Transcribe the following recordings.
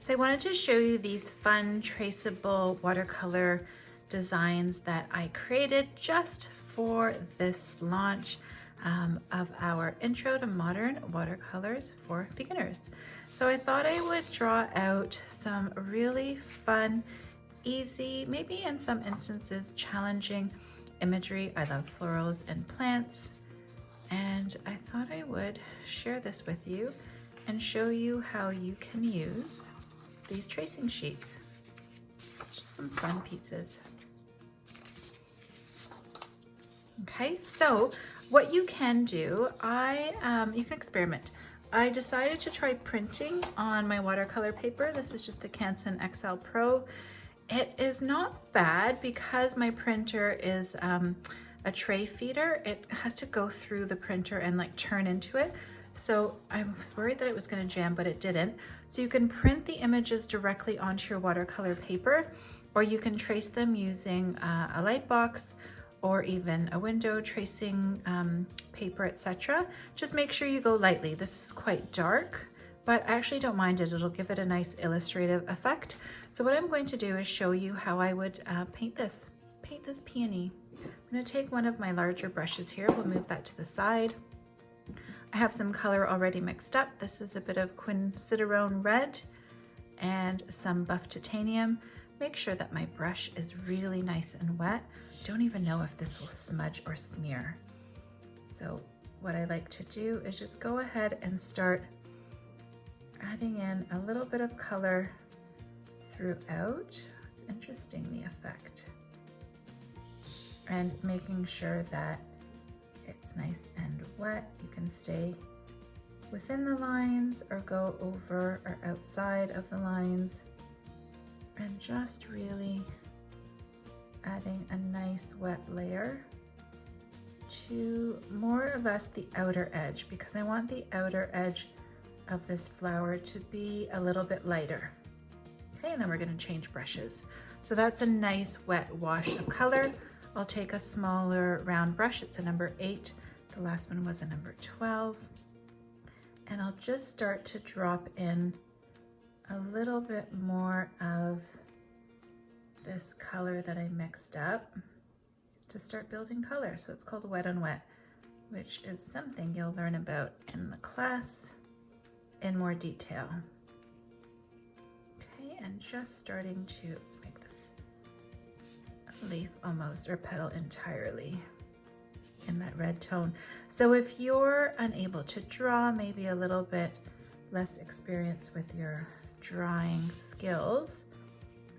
So I wanted to show you these fun traceable watercolor designs that I created just for this launch of our Intro to Modern Watercolors for Beginners. So I thought I would draw out some really fun, easy, maybe in some instances challenging imagery. I love florals and plants, and I thought I would share this with you and show you how you can use these tracing sheets. It's just some fun pieces. Okay, so what you can do, you can experiment. I decided to try printing on my watercolor paper. This is just the Canson XL Pro. It is not bad because my printer is a tray feeder. It has to go through the printer and like turn into it. So I was worried that it was going to jam, but it didn't. So you can print the images directly onto your watercolor paper, or you can trace them using a light box or even a window tracing paper, etc. Just make sure you go lightly. This is quite dark, but I actually don't mind it. It'll give it a nice illustrative effect. So what I'm going to do is show you how I would paint this peony. I'm going to take one of my larger brushes here. We'll move that to the side. I have some color already mixed up. This is a bit of Quinacridone red and some buff titanium. Make sure that my brush is really nice and wet. Don't even know if this will smudge or smear. So what I like to do is just go ahead and start adding in a little bit of color throughout. It's interesting, the effect. And making sure that it's nice and wet. You can stay within the lines or go over or outside of the lines, and just really adding a nice wet layer to more or less the outer edge, because I want the outer edge of this flower to be a little bit lighter. Okay, and then we're going to change brushes. So that's a nice wet wash of color. I'll take a smaller round brush. It's a number 8. The last one was a number 12. And I'll just start to drop in a little bit more of this color that I mixed up to start building color. So it's called Wet on Wet, which is something you'll learn about in the class in more detail. Okay, and just starting to, let's make this leaf almost, or petal entirely in that red tone. So if you're unable to draw, maybe a little bit less experience with your drawing skills,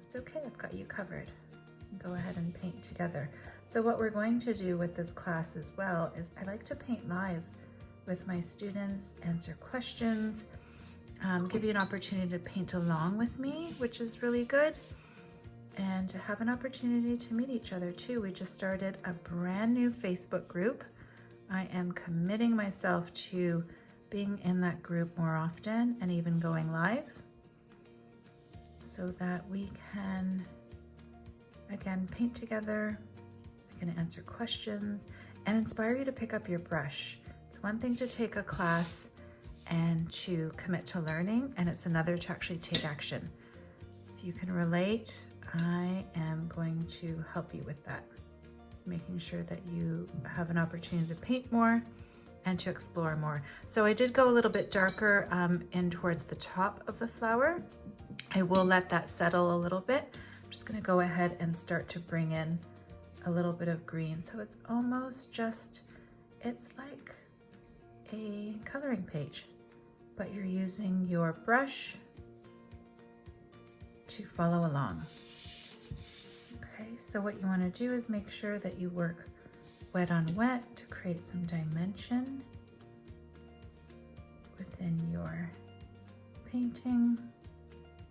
it's okay, I've got you covered. Go ahead and paint together. So what we're going to do with this class as well is I like to paint live with my students, answer questions, give you an opportunity to paint along with me, which is really good. And to have an opportunity to meet each other too. We just started a brand new Facebook group. I am committing myself to being in that group more often and even going live, so that we can, again, paint together. I can answer questions and inspire you to pick up your brush. It's one thing to take a class and to commit to learning, and it's another to actually take action. If you can relate, I am going to help you with that. It's making sure that you have an opportunity to paint more and to explore more. So I did go a little bit darker in towards the top of the flower. I will let that settle a little bit. I'm just gonna go ahead and start to bring in a little bit of green. So it's almost just, it's like a coloring page, but you're using your brush to follow along. Okay, so what you want to do is make sure that you work wet on wet to create some dimension within your painting.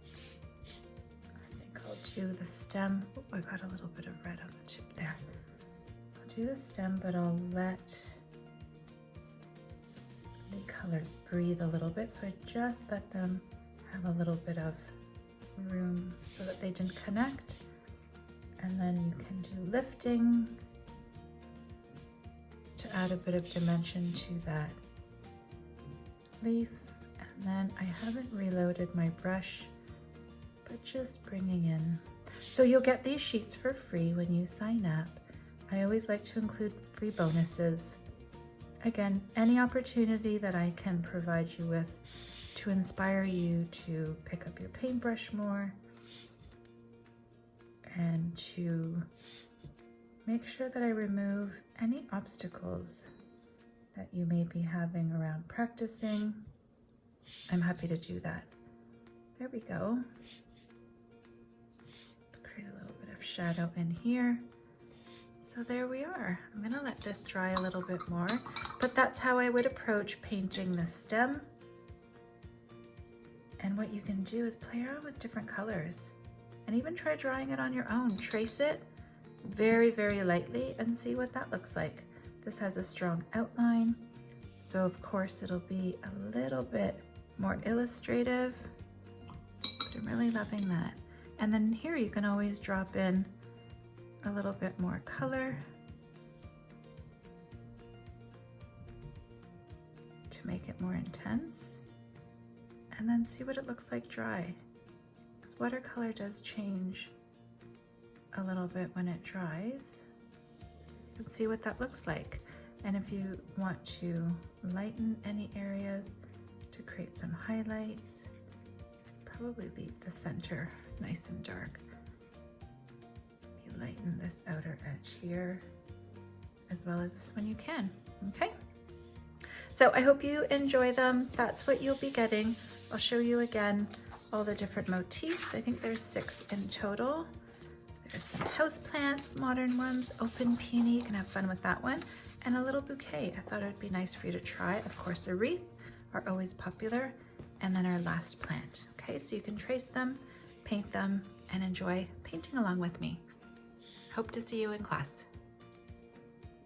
I think I'll do the stem. Oh, I got a little bit of red on the tip there. I'll do the stem, but I'll let the colors breathe a little bit. So I just let them have a little bit of room so that they didn't connect. And then you can do lifting to add a bit of dimension to that leaf. And then I haven't reloaded my brush but just bringing in. So you'll get these sheets for free when you sign up. I always like to include free bonuses. Again, any opportunity that I can provide you with to inspire you to pick up your paintbrush more and to make sure that I remove any obstacles that you may be having around practicing. I'm happy to do that. There we go. Let's create a little bit of shadow in here. So there we are. I'm gonna let this dry a little bit more, but that's how I would approach painting the stem. And what you can do is play around with different colors and even try drawing it on your own. Trace it very, very lightly and see what that looks like. This has a strong outline, so of course it'll be a little bit more illustrative, but I'm really loving that. And then here you can always drop in a little bit more color to make it more intense, and then see what it looks like dry. Because watercolor does change a little bit when it dries. Let's see what that looks like. And if you want to lighten any areas to create some highlights, probably leave the center nice and dark. Lighten this outer edge here as well as this one you can. Okay, so I hope you enjoy them. That's what you'll be getting. I'll show you again all the different motifs. I think there's 6 in total. There's some house plants, modern ones, open peony, you can have fun with that one, and a little bouquet. I thought it would be nice for you to try. Of course, a wreath are always popular, and then our last plant. Okay, so you can trace them, paint them, and enjoy painting along with me. Hope to see you in class.